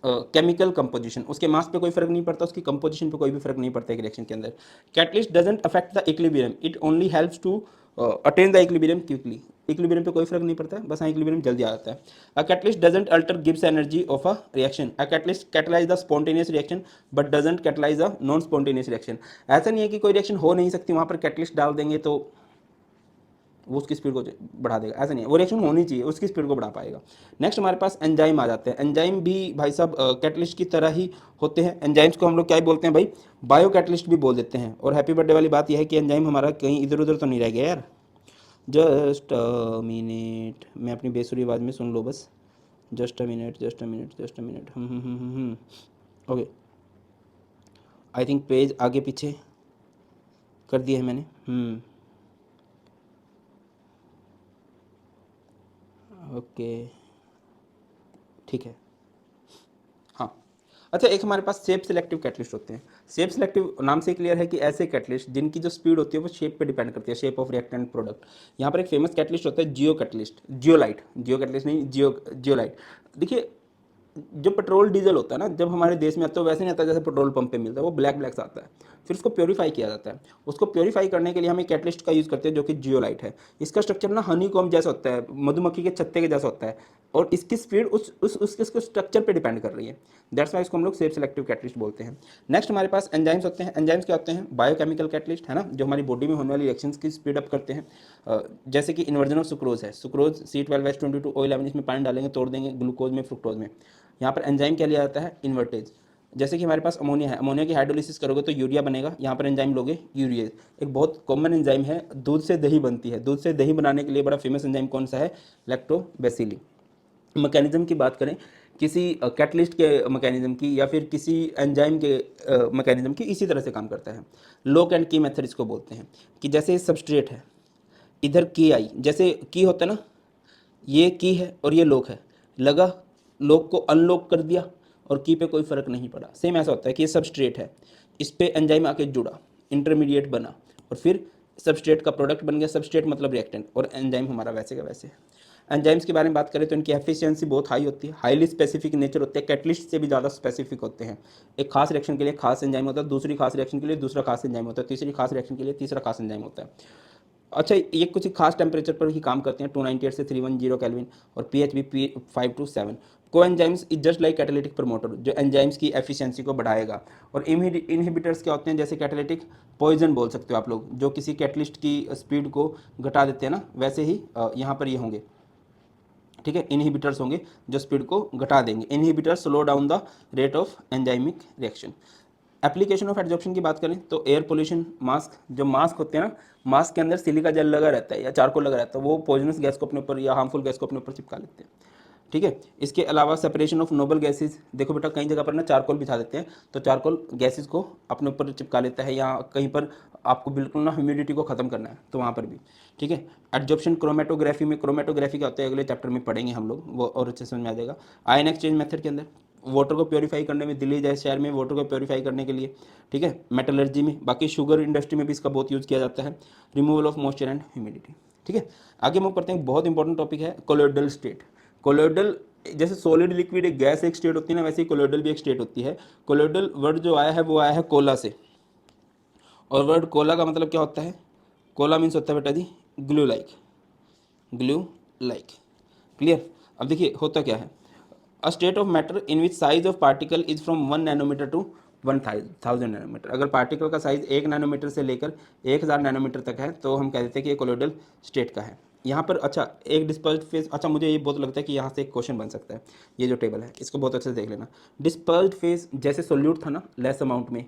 chemical composition, उसके मास पे कोई फर्क नहीं पड़ता, उसकी कंपोजिशन पे कोई भी फर्क नहीं पड़ता एक रिएक्शन के अंदर। Catalyst doesn't affect the equilibrium, it only helps to attain the equilibrium quickly, equilibrium पे कोई फर्क नहीं पड़ता है, बस हाँ इक्विलिब्रियम जल्दी आ जाता है। A catalyst doesn't alter gives energy of a reaction, a catalyst catalyse the spontaneous reaction but doesn't catalyse the non spontaneous reaction. ऐसा नहीं है कि कोई रिएक्शन हो नहीं सकती, वहाँ पर कैटलिस्ट डाल देंगे तो वो उसकी स्पीड को बढ़ा देगा, ऐसा नहीं है, वो रिएक्शन होनी चाहिए, उसकी स्पीड को बढ़ा पाएगा। नेक्स्ट हमारे पास एंजाइम आ जाते हैं। एंजाइम भी भाई साहब कैटलिस्ट की तरह ही होते हैं। एंजाइम्स को हम लोग क्या ही बोलते हैं भाई, बायो कैटलिस्ट भी बोल देते हैं। और हैप्पी बर्थडे वाली बात यह है कि एंजाइम हमारा कहीं इधर उधर तो नहीं रह गया यार। जस्ट अ मिनट, मैं अपनी बेसुरी आवाज़ में सुन लो बस, just a minute just a minute just a minute. Okay, I think page आगे पीछे कर दिया है मैंने। ओके ठीक है, हाँ। अच्छा, एक हमारे पास शेप सिलेक्टिव कैटलिस्ट होते हैं। शेप सिलेक्टिव नाम से क्लियर है कि ऐसे कैटलिस्ट जिनकी जो स्पीड होती है वो शेप पे डिपेंड करती है, शेप ऑफ रिएक्टेंट प्रोडक्ट। यहाँ पर एक फेमस कैटलिस्ट होता है जियो कैटलिस्ट, जियोलाइट, जियो कैटलिस्ट नहीं, जियोलाइट। देखिए, जो पेट्रोल डीजल होता है ना, जब हमारे देश में आता है वैसे नहीं आता जैसे पेट्रोल पंप पे मिलता है, वो ब्लैक ब्लैक सा आता है, फिर उसको प्योरीफाई किया जाता है। उसको प्योरीफाई करने के लिए हम एक कैटलिस्ट का यूज़ करते हैं जो कि जियोलाइट है। इसका स्ट्रक्चर ना हनी कॉम जैसा होता है, मधुमक्खी के छत्ते के जैसा होता है, और इसकी स्पीड उसके स्ट्रक्चर पे डिपेंड कर रही है। दैट्स वाई इसको हम लोग सेफ सिलेक्टिव कैटलिस्ट बोलते हैं। नेक्स्ट हमारे पास एंजाइम्स होते हैं। एंजाइम्स क्या होते हैं, बायोकेमिकल कैटलिस्ट है ना, जो हमारी बॉडी में होने वाली रिएक्शंस की स्पीड अप करते हैं। जैसे कि इन्वर्जन ऑफ सुक्रोज है, सुक्रोज C12H22O11, इसमें पानी डालेंगे तोड़ देंगे ग्लूकोज में फ्रुक्टोज में। यहाँ पर एंजाइम क्या लिया जाता है, इन्वर्टेज। जैसे कि हमारे पास अमोनिया है, अमोनिया की हाइड्रोलिसिस करोगे तो यूरिया बनेगा, यहाँ पर एंजाइम लोगे यूरिएज। एक बहुत कॉमन एंजाइम है, दूध से दही बनती है, दूध से दही बनाने के लिए बड़ा फेमस एंजाइम कौन सा है, लैक्टोबैसिली। मैकेनिज्म की बात करें किसी कैटलिस्ट के मैकेनिज्म की या फिर किसी एंजाइम के मैकेनिज्म की, इसी तरह से काम करता है। लॉक एंड की मेथड इसको बोलते हैं, कि जैसे सबस्ट्रेट है, इधर की आई, जैसे की होता है ना, ये की है और ये लॉक है, लगा, लॉक को अनलॉक कर दिया और की पे कोई फर्क नहीं पड़ा। सेम ऐसा होता है कि ये सबस्ट्रेट है, इस पे एंजाइम आके जुड़ा, इंटरमीडिएट बना और फिर सबस्ट्रेट का प्रोडक्ट बन गया। सबस्ट्रेट मतलब रिएक्टेंट, और एंजाइम हमारा वैसे का वैसे। एंजाइम्स के बारे में बात करें तो इनकी एफिशिएंसी बहुत हाई होती है, हाईली स्पेसिफिक नेचर होते हैं, कैटलिस्ट से भी ज़्यादा स्पेसिफिक होते हैं। एक खास रिएक्शन के लिए खास एंजाइम होता है, दूसरी खास रिएक्शन के लिए दूसरा खास एंजाइम होता है, तीसरी खास रिएक्शन के लिए तीसरा खास एंजाइम होता है। अच्छा, ये कुछ खास टेम्परेचर पर ही काम करते हैं, 298 से 310 केल्विन, और पीएच भी 5 to 7। को enzymes is just like catalytic promoter, जो एंजाइम्स की एफिशिएंसी को बढ़ाएगा। और इनहिबिटर्स क्या होते हैं, जैसे कैटालिटिक पॉइजन बोल सकते हो आप लोग, जो किसी कैटलिस्ट की स्पीड को घटा देते हैं ना, वैसे ही यहाँ पर ये होंगे, ठीक है, इनहिबिटर्स होंगे जो स्पीड को घटा देंगे। Inhibitors slow down the rate of enzymic reaction. Application of adsorption की बात करें तो एयर पोल्यूशन मास्क, जो मास्क होते हैं ना, मास्क के अंदर सिलिका जेल लगा रहता है या चारकोल लगा रहता है, वो पॉइजनस गैस को अपने ऊपर या हार्मफुल गैस को अपने ऊपर चिपका लेते हैं, ठीक है। इसके अलावा सेपरेशन ऑफ नोबल गैसेज, देखो बेटा कई जगह पर ना चारकोल बिछा देते हैं, तो चारकोल गैसेज को अपने ऊपर चिपका लेता है, या कहीं पर आपको बिल्कुल ना ह्यूमिडिटी को खत्म करना है तो वहाँ पर भी, ठीक है। एडजॉर्प्शन क्रोमेटोग्राफी में, क्रोमेटोग्राफी क्या होता है अगले चैप्टर में पढ़ेंगे हम लोग, वो और अच्छे समझ में आ जाएगा। आयन एक्सचेंज मेथड के अंदर वाटर को प्योरीफाई करने में, दिल्ली जैसे शहर में वाटर को प्योरीफाई करने के लिए, ठीक है। मेटलर्जी में, बाकी शुगर इंडस्ट्री में भी इसका बहुत यूज़ किया जाता है। Removal of moisture and humidity, ठीक है। आगे मूव करते हैं, बहुत इंपॉर्टेंट टॉपिक है कोलोइडल स्टेट। कोलोइडल, जैसे सॉलिड लिक्विड एक गैस एक स्टेट होती है ना, वैसे ही कोलोइडल भी एक स्टेट होती है। कोलोइडल वर्ड जो आया है वो आया है कोला से, और वर्ड कोला का मतलब क्या होता है, कोला मीन्स होता है बेटा जी glue like, glue like, clear. अब देखिए होता क्या है, a state of matter in which size of particle is from 1 nanometre to 1000 nanometre. अगर पार्टिकल का साइज 1 नैनोमीटर से लेकर 1000 नैनोमीटर तक है तो हम कह देते हैं कि ये कोलोइडल स्टेट का है। यहाँ पर अच्छा एक डिस्पर्स्ड फेज, अच्छा मुझे ये बहुत लगता है कि यहाँ से एक क्वेश्चन बन सकता है, ये जो टेबल है इसको बहुत अच्छे से देख लेना। डिस्पर्स्ड फेज जैसे सोल्यूट था ना लेस अमाउंट में,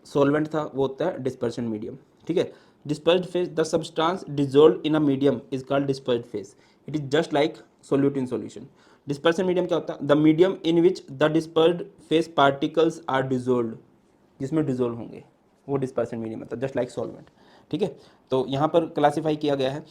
सॉल्वेंट था वो होता है डिस्पर्शन मीडियम, ठीक है। Dispersed phase, the substance dissolve in a medium is called dispersed phase, it is just like solute in solution. Dispersion medium क्या होता है, the medium in which the dispersed phase particles are dissolve, जिसमें डिजोल्व होंगे वो डिस्पर्शन मीडियम होता है, जस्ट लाइक सॉल्वेंट, ठीक है। तो यहाँ पर क्लासीफाई किया गया है,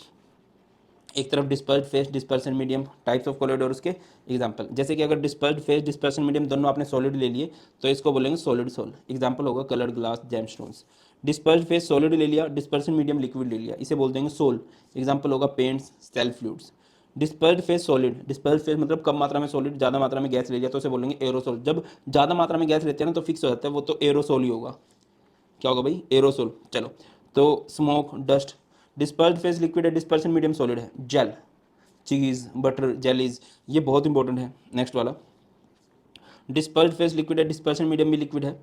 एक तरफ dispersed phase dispersion medium, types of colloid और उसके एग्जांपल। जैसे कि अगर डिस्पर्स्ड फेज डिस्पर्शन मीडियम दोनों आपने सॉलिड ले लिए तो इसको बोलेंगे सॉलिड सोल, एग्जांपल होगा coloured glass, gemstones. Dispersed phase solid ले लिया, डिस्पर्शन मीडियम लिक्विड ले लिया, इसे बोल देंगे सोल, एग्जांपल होगा paints, cell fluids. Dispersed phase solid, dispersed phase मतलब कम मात्रा में सॉलिड, ज़्यादा मात्रा में गैस ले लिया तो उसे बोलेंगे एरोसोल। जब ज़्यादा मात्रा में गैस लेते हैं ना तो फिक्स हो जाता है वो, तो एरोसोल ही होगा, क्या होगा भाई, एरोसोल। चलो, तो smoke, dust. Dispersed phase liquid है, डिस्पर्शन मीडियम सॉलिड है, जेल, चीज़, बटर, जेलीज, ये बहुत इंपॉर्टेंट है। नेक्स्ट वाला, डिस्पर्स्ड फेज लिक्विड है, डिस्पर्शन मीडियम भी लिक्विड है,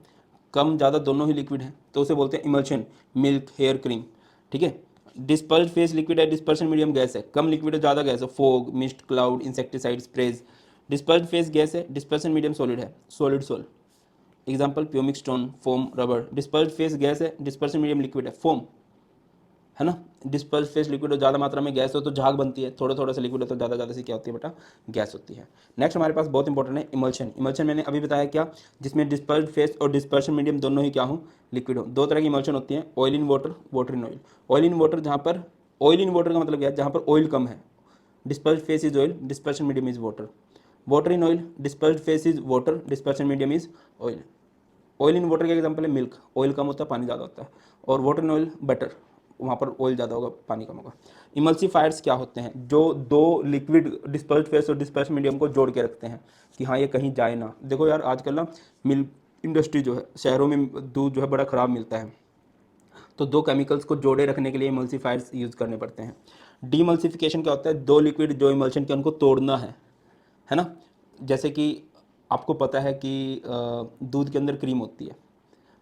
कम ज़्यादा दोनों ही लिक्विड है तो उसे बोलते हैं इमल्शन, मिल्क, हेयर क्रीम, ठीक है। डिस्पर्स्ड फेज लिक्विड है, डिस्पर्शन मीडियम गैस है, कम लिक्विड है ज़्यादा गैस है, fog, mist, cloud, insecticide, sprays. Dispersed phase gas है, डिस्पर्शन मीडियम सॉलिड है, solid sol, example pumice stone, foam, rubber. Dispersed phase gas है, डिस्पर्शन मीडियम लिक्विड है, फोम, है ना। डिस्पर्स फेस लिक्विड हो, ज़्यादा मात्रा में गैस हो तो झाग बनती है, थोड़ा थोड़ा सा लिक्विड हो तो ज़्यादा से क्या होती है बेटा, गैस होती है। नेक्स्ट हमारे पास बहुत इंपॉर्टेंट है इमल्शन। इमल्शन मैंने अभी बताया क्या, जिसमें डिस्पर्स फेस और डिस्पर्शन मीडियम दोनों ही क्या हो, लिक्विड हो। दो तरह की इमल्शन होती है, oil in water, water in oil. Oil in water, जहाँ पर ऑयल इन वाटर का मतलब क्या है, जहाँ पर ऑयल कम है, disperse phase is oil, dispersion medium is water. Water in oil, disperse phase is water, dispersion medium is oil. Oil in water का एग्जाम्पल है मिल्क, ऑयल कम होता है पानी ज़्यादा होता है, और वाटर इन ऑयल बटर, वहाँ पर ऑयल ज़्यादा होगा पानी कम होगा। इमल्सीफायर्स क्या होते हैं, जो दो लिक्विड डिस्पर्स्ड फेस और डिस्पर्स्ड मीडियम को जोड़ के रखते हैं कि हाँ ये कहीं जाए ना। देखो यार आजकल ना मिल्क इंडस्ट्री जो है, शहरों में दूध जो है बड़ा ख़राब मिलता है, तो दो केमिकल्स को जोड़े रखने के लिए इमल्सीफायर्स यूज़ करने पड़ते हैं। डीमल्सिफिकेशन क्या होता है, दो लिक्विड जो इमल्शन के उनको तोड़ना है ना। जैसे कि आपको पता है कि दूध के अंदर क्रीम होती है,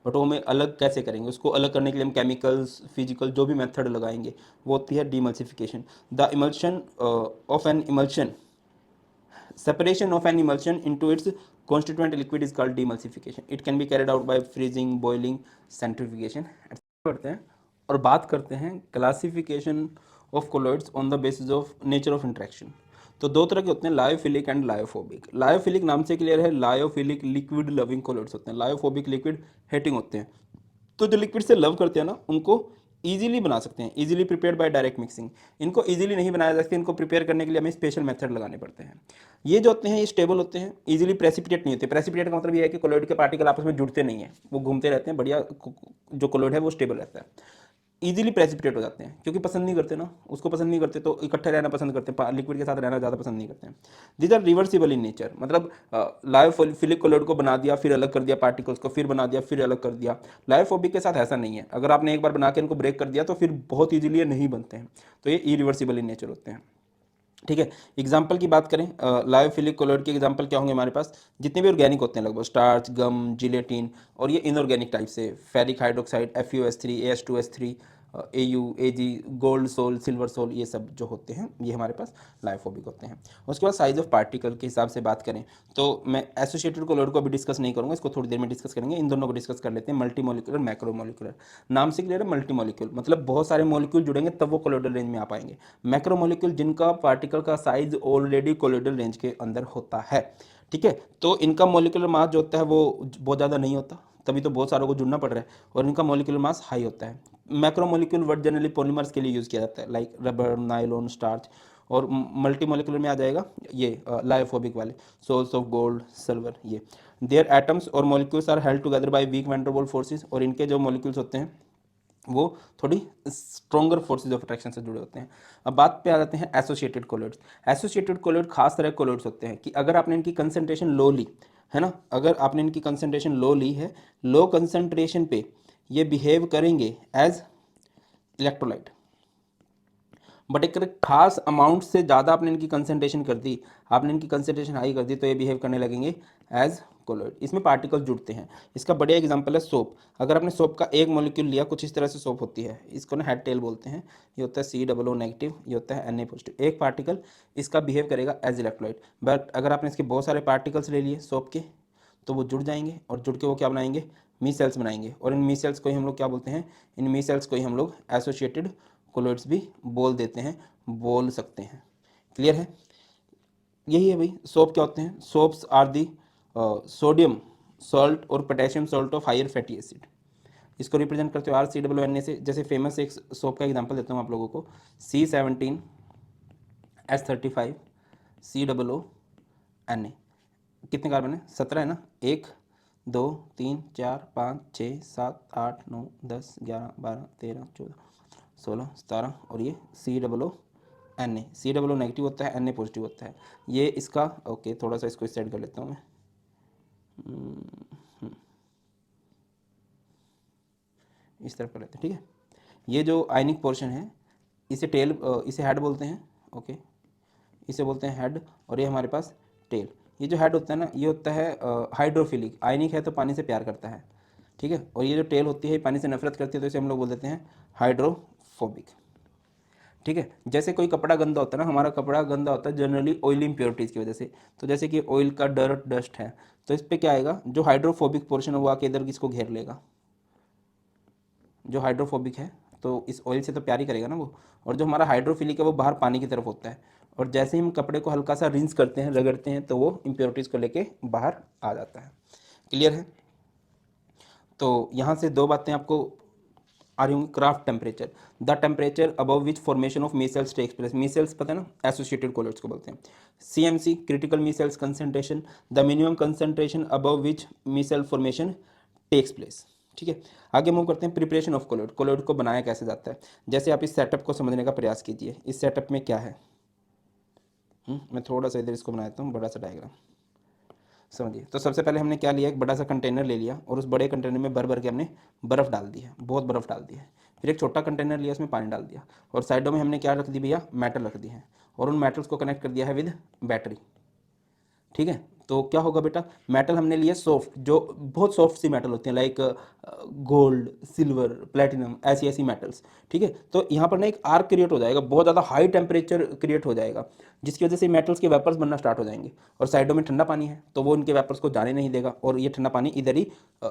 बट वो हमें अलग कैसे करेंगे, उसको अलग करने के लिए हम केमिकल्स, फिजिकल जो भी मेथड लगाएंगे, वो होती है demulsification. The emulsion of an emulsion, separation of an emulsion into its constituent liquid is called demulsification. It can be carried out by freezing, boiling, centrifugation. करते हैं और बात करते हैं classification of colloids on the basis of nature of interaction. तो दो तरह के होते हैं, लायोफिलिक एंड लायोफोबिक। लायोफिलिक नाम से क्लियर है, लायोफिलिक लिक्विड लविंग कोलॉइड्स होते हैं, लायोफोबिक लिक्विड हेटिंग होते हैं। तो जो लिक्विड से लव करते हैं ना उनको इजीली बना सकते हैं, easily prepare by direct mixing. इनको इजीली नहीं बनाया जा सकता, इनको प्रिपेयर करने के लिए हमें स्पेशल मेथड लगाने पड़ते हैं। ये जो होते हैं ये स्टेबल होते हैं, इजीली प्रेसिपिटेट नहीं होते। प्रेसिपिटेट का मतलब ये है कि कोलॉइड के पार्टिकल आपस में जुड़ते नहीं है, वो घूमते रहते हैं, बढ़िया जो कोलॉइड है वो स्टेबल रहता है। इजीली प्रेसिपिटेट हो जाते हैं, क्योंकि पसंद नहीं करते ना, उसको पसंद नहीं करते तो इकट्ठे रहना पसंद करते हैं, लिक्विड के साथ रहना ज़्यादा पसंद नहीं करते हैं। These are reversible in nature, मतलब लायोफिलिक कोलोइड को बना दिया, फिर अलग कर दिया पार्टिकल्स को, फिर बना दिया, फिर अलग कर दिया। लायोफोबिक के साथ ऐसा नहीं है, अगर आपने एक बार बना के इनको ब्रेक कर दिया तो फिर बहुत ईजिली ये नहीं बनते हैं, तो ये इरिवर्सिबल इन नेचर होते हैं। ठीक है, एग्जाम्पल की बात करें लायोफिलिक कोलोइड के एग्जाम्पल क्या होंगे हमारे पास, जितने भी ऑर्गेनिक होते हैं लगभग, स्टार्च, गम, जिलेटिन, और ये इनऑर्गेनिक टाइप से ferric hydroxide, FeOS3, AH2S3, AU, AG, gold sol, silver sol, ये सब जो होते हैं ये हमारे पास लायोफोबिक होते हैं। उसके बाद साइज ऑफ पार्टिकल के हिसाब से बात करें तो मैं एसोसिएटेड कोलोइड को अभी डिस्कस नहीं करूंगा, इसको थोड़ी देर में डिस्कस करेंगे, इन दोनों को डिस्कस कर लेते हैं। मल्टी मॉलिक्यूलर, मैक्रो मॉलिक्यूलर, नाम से क्लियर है, मल्टी मॉलिक्यूल मतलब बहुत सारे मॉलिक्यूल जुड़ेंगे तब वो कोलोइडल रेंज में आ पाएंगे। मैक्रो मॉलिक्यूल जिनका पार्टिकल का साइज ऑलरेडी कोलोइडल रेंज के अंदर होता है। ठीक है, तो इनका मॉलिक्यूलर मास जो होता है वो बहुत ज़्यादा नहीं होता, तभी तो बहुत सारों को जुड़ना पड़ रहा है, और इनका मॉलिक्यूलर मास हाई होता है। Macro molecule word generally polymers के लिए यूज़ किया जाता है, लाइक रबर, नायलॉन, स्टार्च। और मल्टी मॉलिक्यूलर में आ जाएगा ये लायोफोबिक वाले, सोल्स ऑफ गोल्ड, सिल्वर, ये देयर एटम्स और molecules are held together by weak van der Waals forces, और इनके जो मॉलिक्यूल्स होते हैं वो थोड़ी स्ट्रॉन्गर फोर्सेज ऑफ अट्रैक्शन से जुड़े होते हैं। अब बात पे आ जाते हैं एसोसिएटेड कोलोइड्स। एसोसिएटेड कोलोइड खास तरह कोलोइड्स होते हैं कि अगर आपने इनकी कंसंट्रेशन लो ली है ना, अगर आपने इनकी कंसंट्रेशन लो ली है, लो कंसंट्रेशन पे ये बिहेव करेंगे एज इलेक्ट्रोलाइट, बट एक खास अमाउंट से ज़्यादा आपने इनकी कंसंट्रेशन कर दी, आपने इनकी कंसंट्रेशन हाई कर दी, तो ये बिहेव करने लगेंगे एज कोलोइड। इसमें पार्टिकल्स जुड़ते हैं। इसका बढ़िया एग्जांपल है सोप। अगर आपने सोप का एक मॉलिक्यूल लिया, कुछ इस तरह से सोप होती है, इसको ना हेड टेल बोलते हैं, ये होता है COO नेगेटिव, ये होता है Na पॉजिटिव। एक पार्टिकल इसका बिहेव करेगा एज इलेक्ट्रोलाइट, बट अगर आपने इसके बहुत सारे पार्टिकल्स ले लिए सोप के, तो वो जुड़ जाएंगे, और जुड़ के वो क्या बनाएंगे, मी सेल्स बनाएंगे, और इन मी सेल्स को ही हम लोग क्या बोलते हैं, इन मी सेल्स को ही हम लोग एसोसिएटेड कोलोइड्स भी बोल देते हैं, बोल सकते हैं। क्लियर है, यही है भाई। सोप क्या होते हैं, soaps are the sodium salt और potassium salt of higher fatty acid, इसको रिप्रेजेंट करते हो RCOONA से। जैसे फेमस एक सोप का एग्जांपल देता हूँ आप लोगों को, C17H35 COONA, कितने कार्बन है, 17 है ना, 1 2 3 4 5 6 7 8 9 10 11 12 13 14 16 17, और ये COONA नेगेटिव होता है, Na पॉजिटिव होता है। ये इसका ओके, थोड़ा सा इसको सेट कर लेता हूँ मैं, इस तरफ कर लेते हैं। ठीक है, ये जो आयनिक पोर्शन है इसे टेल, इसे हेड बोलते हैं। ओके, इसे बोलते हैं हेड, और ये हमारे पास टेल। ये जो हेड होता है ना, ये होता है हाइड्रोफिलिक, आयनिक है तो पानी से प्यार करता है। ठीक है, और ये जो टेल होती है पानी से नफरत करती है, तो इसे हम लोग बोल देते हैं हाइड्रोफोबिक। ठीक है, जैसे कोई कपड़ा गंदा होता है ना, हमारा कपड़ा गंदा होता है जनरली ऑयली इंप्योरिटीज़ की वजह से, तो जैसे कि ऑयल का डर्ट डस्ट है, तो इस पर क्या आएगा, जो हाइड्रोफोबिक पोर्शन है वो आके इधर किसको घेर लेगा, जो हाइड्रोफोबिक है तो इस ऑयल से तो प्यार ही करेगा ना वो, और जो हमारा हाइड्रोफिलिक है वो बाहर पानी की तरफ होता है, और जैसे ही हम कपड़े को हल्का सा रिंस करते हैं, रगड़ते हैं, तो वो इम्प्योरिटीज़ को लेके बाहर आ जाता है। क्लियर है, तो यहाँ से दो बातें आपको आ रही होंगी। Kraft temperature, the temperature above which formation of micelles takes place, micelles पता है ना, एसोसिएटेड कोलोइड्स को बोलते हैं। CMC, critical micelles concentration, the minimum concentration above which micelle formation takes place. ठीक है, आगे मूव करते हैं। प्रिपरेशन ऑफ कोलोइड, कोलोइड को बनाया कैसे जाता है, जैसे आप इस सेटअप को समझने का प्रयास कीजिए। इस सेटअप में क्या है, मैं थोड़ा सा इधर इसको बना देता हूँ, बड़ा सा डायग्राम समझिए। तो सबसे पहले हमने क्या लिया, एक बड़ा सा कंटेनर ले लिया, और उस बड़े कंटेनर में भर भर के हमने बर्फ़ डाल दी है, बहुत बर्फ़ डाल दी है। फिर एक छोटा कंटेनर लिया, उसमें पानी डाल दिया, और साइडों में हमने क्या रख दी भैया, मेटल रख दी है, और उन मेटल्स को कनेक्ट कर दिया है विद बैटरी। ठीक है, तो क्या होगा बेटा, मेटल हमने लिए सॉफ्ट, जो बहुत सॉफ्ट सी मेटल होती हैं, लाइक गोल्ड, सिल्वर, प्लेटिनम, ऐसी ऐसी मेटल्स। ठीक है, तो यहाँ पर ना एक आर्क क्रिएट हो जाएगा, बहुत ज़्यादा हाई टेम्परेचर क्रिएट हो जाएगा, जिसकी वजह से मेटल्स के वेपर्स बनना स्टार्ट हो जाएंगे, और साइडों में ठंडा पानी है तो वो इनके वेपर्स को जाने नहीं देगा, और ये ठंडा पानी इधर ही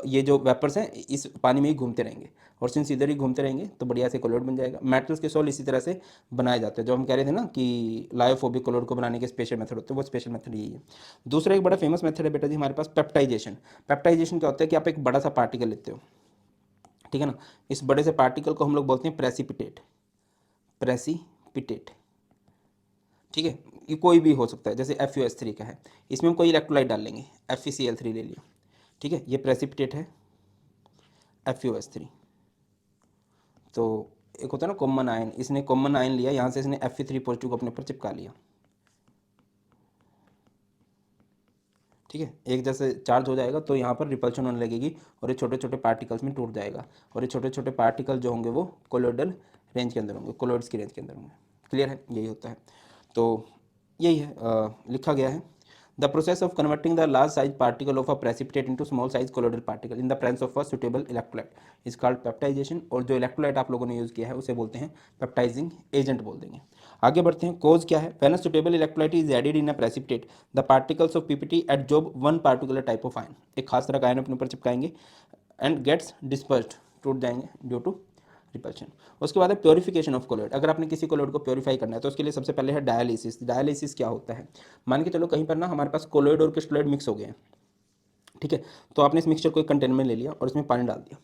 ये जो वेपर्स हैं इस पानी में ही घूमते रहेंगे, और सिंस इधर ही घूमते रहेंगे तो बढ़िया से कोलोइड बन जाएगा। मेटल्स के सॉल्ट इसी तरह से बनाए जाते हैं, जो हम कह रहे थे ना कि लायोफोबिक कोलोइड को बनाने के स्पेशल मेथड होते हैं, वो स्पेशल मेथड यही है। दूसरा एक बड़ा फेमस मेथड है बेटा जी हमारे पास, पेप्टाइजेशन। पेप्टाइजेशन क्या होता है कि आप एक बड़ा सा पार्टिकल लेते हो, ठीक है ना, इस बड़े से पार्टिकल को हम लोग बोलते हैं प्रेसिपिटेट, प्रेसिपिटेट। ठीक है, ये कोई भी हो सकता है, जैसे FeOS3 का है, इसमें हम कोई इलेक्ट्रोलाइट डाल लेंगे, FeCl3 ले लिया। ठीक है, ये प्रेसिपिटेट है FeOS3, तो एक होता है ना कॉमन आयन, इसने कॉमन आयन लिया, यहाँ से इसने Fe3 पॉजिटिव को अपने ऊपर चिपका लिया, ठीक है। एक जैसे चार्ज हो जाएगा तो यहाँ पर रिपल्शन होने लगेगी और ये छोटे छोटे पार्टिकल्स में टूट जाएगा, और ये छोटे छोटे पार्टिकल जो होंगे वो कोलोइडल रेंज के अंदर होंगे, कोलोइड्स की रेंज के अंदर होंगे। क्लियर है, यही होता है। तो यही है, लिखा गया है the process of converting the large size particle of a precipitate into small size colloidal particle in the presence of a suitable electrolyte is called peptization. और जो इलेक्ट्रोलाइट आप लोगों ने यूज़ किया है उसे बोलते हैं पेप्टाइजिंग एजेंट बोल देंगे। आगे बढ़ते हैं, कोज क्या है। When a suitable electrolyte is added in a precipitate the particles of PPT absorb one particular type of ion, एक खास तरह का आयन अपने ऊपर चिपकाएंगे एंड गेट्स डिस्पर्स्ड, टूट जाएंगे ड्यू टू रिपल्शन। उसके बाद है प्योरीफिकेशन ऑफ कोलोइड। अगर आपने किसी कोलोइड को प्योरीफाई करना है तो उसके लिए सबसे पहले है डायलिसिस। डायलिसिस क्या होता है, मान के चलो कहीं पर ना हमारे पास कोलोइड और क्रिस्टलोइड मिक्स हो गए हैं, ठीक है, तो आपने इस मिक्सचर को एक कंटेनर में ले लिया और इसमें पानी डाल दिया।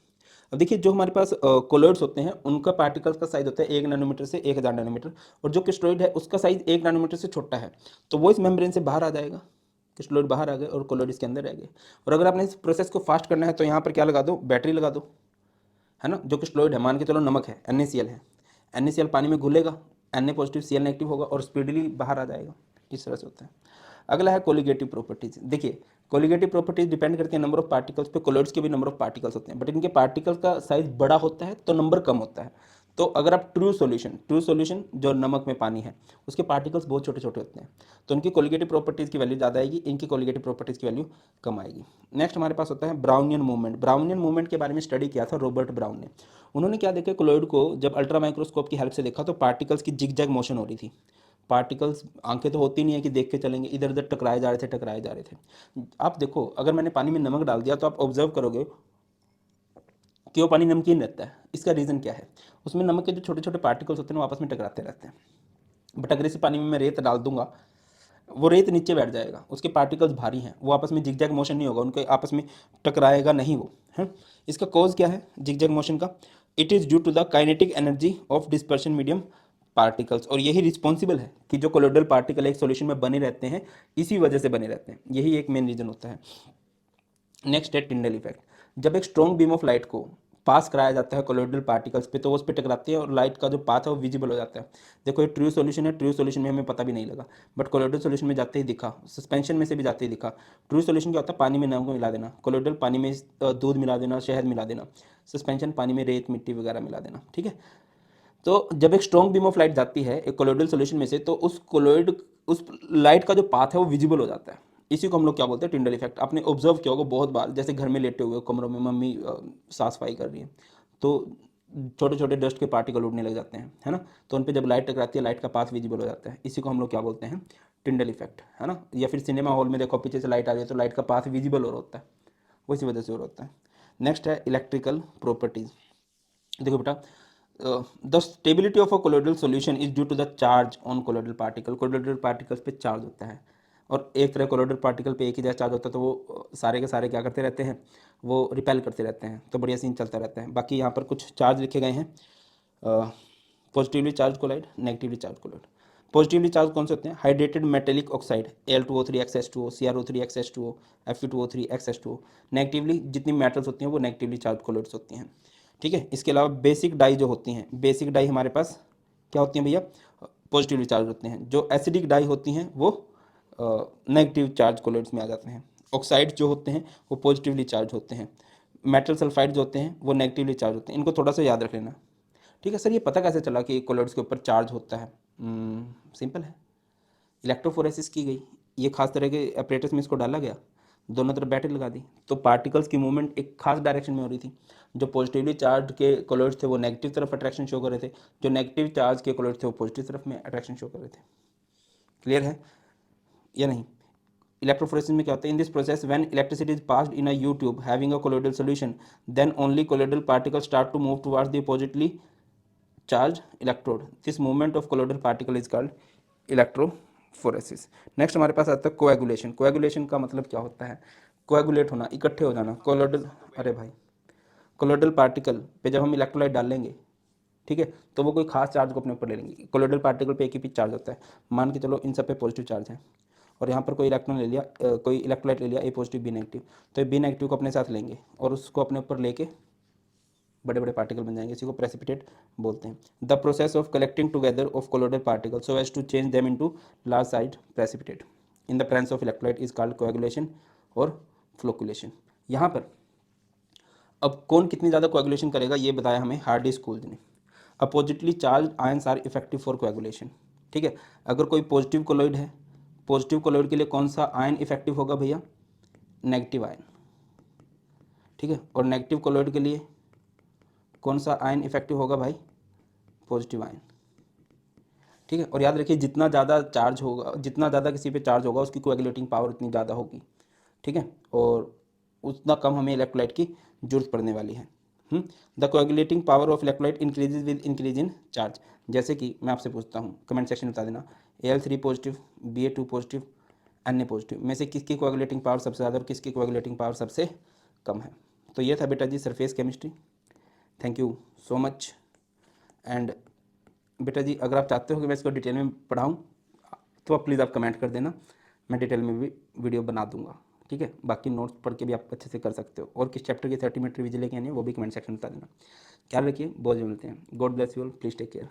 अब देखिए जो हमारे पास कोलोइड्स होते हैं उनका पार्टिकल्स का साइज होता है 1 नैनोमीटर से 1000 नैनोमीटर, और जो क्रिस्टलोइड है उसका साइज 1 नैनोमीटर से छोटा है, तो वो इस मेम्ब्रेन से बाहर आ जाएगा, क्रिस्टलोइड बाहर आ गए और कोलोइड इसके अंदर रह गए। और अगर आपने इस प्रोसेस को फास्ट करना है तो यहाँ पर क्या लगा दो, बैटरी लगा दो, है ना। जो क्रिस्टलोइड है, मान के चलो नमक है, NaCl है, NaCl पानी में घुलेगा, Na पॉजिटिव Cl नेगेटिव होगा और स्पीडली बाहर आ जाएगा, इस तरह से होता है। अगला है कोलिगेटिव प्रॉपर्टीज। देखिए कोलिगेटिव प्रॉपर्टीज डिपेंड करती है नंबर ऑफ पार्टिकल्स पे। कोलोइड्स के भी नंबर ऑफ पार्टिकल्स होते हैं, बट इनके पार्टिकल्स का साइज बड़ा होता है तो नंबर कम होता है। तो अगर आप ट्रू सॉल्यूशन जो नमक में पानी है उसके पार्टिकल्स बहुत छोटे छोटे होते हैं, तो उनकी कोलिगेटिव प्रॉपर्टीज़ की वैल्यू ज़्यादा आएगी, इनकी कोलिगेटिव प्रॉपर्टीज़ की वैल्यू कम आएगी। नेक्स्ट हमारे पास होता है ब्राउनियन मूवमेंट। ब्राउनियन मूवमेंट के बारे में स्टडी किया था रॉबर्ट ब्राउन ने। उन्होंने क्या देखा, कोलोइड को जब अल्ट्रा माइक्रोस्कोप की हेल्प से देखा तो पार्टिकल्स की जिग जैग मोशन हो रही थी। पार्टिकल्स, आंखें तो होती नहीं है कि देख के चलेंगे, इधर उधर टकराए जा रहे थे, टकराए जा रहे थे। आप देखो अगर मैंने पानी में नमक डाल दिया तो आप ऑब्जर्व करोगे कि वो पानी नमकीन रहता है। इसका रीज़न क्या है, उसमें नमक के जो छोटे छोटे पार्टिकल्स होते हैं वो आपस में टकराते रहते हैं। बट अगर इस पानी में मैं रेत डाल दूंगा, वो रेत नीचे बैठ जाएगा, उसके पार्टिकल्स भारी हैं, वो आपस में जिगजैग मोशन नहीं होगा, उनके आपस में टकराएगा नहीं वो, है। इसका कॉज क्या है जिगजैग मोशन का, it is due to the kinetic energy of dispersion medium particles. और यही रिस्पॉन्सिबल है कि जो कोलोइडल पार्टिकल एक सॉल्यूशन में बने रहते हैं, इसी वजह से बने रहते हैं, यही एक मेन रीजन होता है। नेक्स्ट है टिंडल इफेक्ट। जब एक स्ट्रॉन्ग बीम ऑफ लाइट को पास कराया जाता है कोलोइडल पार्टिकल्स पे तो वो उस पर टकराती है और लाइट का जो पाथ है वो विजिबल हो जाता है। देखो ये ट्रू सॉल्यूशन है, ट्रू सॉल्यूशन में हमें पता भी नहीं लगा, बट कोलोइडल सॉल्यूशन में जाते ही दिखा, सस्पेंशन में से भी जाते ही दिखा। ट्रू सॉल्यूशन क्या होता है, पानी में नमक मिला देना, कोलोइडल पानी में दूध मिला देना, शहद मिला देना, सस्पेंशन पानी में रेत मिट्टी वगैरह मिला देना, ठीक है। तो जब एक स्ट्रॉन्ग बीम ऑफ लाइट जाती है एक कोलोइडल सॉल्यूशन में से तो उस कोलोइड, उस लाइट का जो पाथ है वो विजिबल हो जाता है। इसी को हम लोग क्या बोलते हैं, टिंडल इफेक्ट। आपने ऑब्जर्व किया होगा बहुत बार, जैसे घर में लेटे हुए कमरों में मम्मी साफ सफाई कर रही है तो छोटे छोटे डस्ट के पार्टिकल उड़ने लग जाते हैं, है ना। तो उन पर जब लाइट टकराती है लाइट का पाथ विजिबल हो जाता है, इसी को हम लोग क्या बोलते हैं, टिंडल इफेक्ट, है ना। या फिर सिनेमा हॉल में देखो पीछे से लाइट आ रही है तो लाइट का पाथ विजिबल हो रहा होता है, वो इसी वजह से हो रहा होता है। नेक्स्ट है इलेक्ट्रिकल प्रॉपर्टीज। देखो बेटा, the stability of a colloidal solution is due to the charge on colloidal particle. Colloidal particles पे चार्ज होता है, और एक तरह कोलोइडल पार्टिकल पे एक ही जैसा चार्ज होता है तो वो सारे के सारे क्या करते रहते हैं, वो रिपेल करते रहते हैं, तो बढ़िया सीन चलता रहता है। बाकी यहाँ पर कुछ चार्ज लिखे गए हैं, positively charge colloid, negatively charge colloid. Positively charge कौन से होते हैं, hydrated metallic oxide Al2O3 CrO3 Fe2O3 negatively जितनी मेटल्स होती हैं वो नेगेटिवली चार्ज कोलाइड्स होती हैं, ठीक है। इसके अलावा बेसिक डाई जो होती हैं, बेसिक डाई हमारे पास क्या होती हैं भैया, पॉजिटिवली चार्ज होते हैं। जो एसिडिक डाई होती हैं वो नेगेटिव चार्ज कोलाइड्स में आ जाते हैं। ऑक्साइड जो होते हैं वो पॉजिटिवली चार्ज होते हैं। मेटल सल्फाइड जो होते हैं वो नेगेटिवली चार्ज होते हैं। इनको थोड़ा सा याद रख लेना, ठीक है। सर ये पता कैसे चला कि कोलोइड्स के ऊपर चार्ज होता है, सिंपल है, इलेक्ट्रोफोरेसिस की गई, ये खास तरह के अपरेटस में इसको डाला गया, दोनों तरफ बैटरी लगा दी तो पार्टिकल्स की मूवमेंट एक खास डायरेक्शन में हो रही थी। जो पॉजिटिवली चार्ज के कोलोइड्स थे वो नेगेटिव तरफ अट्रैक्शन शो कर रहे थे, जो नेगेटिव चार्ज के कोलोइड्स थे वो पॉजिटिव तरफ में अट्रैक्शन शो कर रहे थे। क्लियर है या नहीं। इलेक्ट्रोफोरेसिस में क्या होता है, in this process when electricity is passed in a U tube having a colloidal solution then only colloidal particles start to move towards the positively charge electrode. This movement of colloidal particle is called electrophoresis. Next हमारे पास आता है कोएगुलेशन। कोएगुलेशन का मतलब क्या होता है, कोएगुलेट होना, इकट्ठे हो जाना। कोलोइडल, अरे भाई, कोलोइडल पार्टिकल पे जब हम इलेक्ट्रोलाइट डाल लेंगे, ठीक है, तो वो कोई खास चार्ज को अपने ऊपर ले लेंगे। कोलोइडल पार्टिकल पे एक ही पीस चार्ज होता है, मान के चलो इन सब पे पॉजिटिव चार्ज है, और यहाँ पर कोई इलेक्ट्रॉन ले लिया, कोई इलेक्ट्रोलाइट ले लिया, ए पॉजिटिव बी नेगेटिव, तो बी नेगेटिव को अपने साथ लेंगे और उसको अपने ऊपर लेके बड़े बड़े पार्टिकल बन जाएंगे, इसी को प्रेसिपिटेट बोलते हैं। The process of collecting together of colloidal particle so as to change them into large size precipitate in the presence of electrolyte is called coagulation और फ्लोकुलेशन। यहाँ पर अब कौन कितनी ज़्यादा कोएगुलेशन करेगा ये बताया हमें हार्डी स्कूल्स ने। Oppositely charge ions are effective for coagulation, ठीक है। अगर कोई पॉजिटिव कोलोइड है, पॉजिटिव कोलोइड के लिए कौन सा आयन इफेक्टिव होगा भैया, नेगेटिव आयन, ठीक है। और नेगेटिव कोलोइड के लिए कौन सा आयन इफेक्टिव होगा भाई, पॉजिटिव आयन, ठीक है। और याद रखिए जितना ज़्यादा चार्ज होगा, जितना ज़्यादा किसी पे चार्ज होगा उसकी कोएगुलेटिंग पावर उतनी ज़्यादा होगी, ठीक है। और उतना कम हमें इलेक्ट्रोलाइट की जरूरत पड़ने वाली है। The coagulating power of electrolyte increases with increase in charge. जैसे कि मैं आपसे पूछता हूँ, कमेंट सेक्शन में बता देना, Al3 positive, Ba2 positive, Na positive में से किसकी कोएगुलेटिंग पावर सबसे ज़्यादा और किसकी कोएगुलेटिंग पावर सबसे कम है। तो ये था बेटा जी surface chemistry. Thank you so much. And बेटा जी अगर आप चाहते हो कि मैं इसको डिटेल में पढ़ाऊँ तो आप प्लीज़ आप कमेंट कर देना, मैं डिटेल में भी वीडियो बना दूंगा, ठीक है। बाकी नोट्स पढ़ के भी आप अच्छे से कर सकते हो। और किस चैप्टर की 30 मिनट रिवीजन लेके आनी है वो भी कमेंट सेक्शन में बता देना। ख्याल रखिए, बहुत जल्द मिलते हैं। God bless you all, please take care.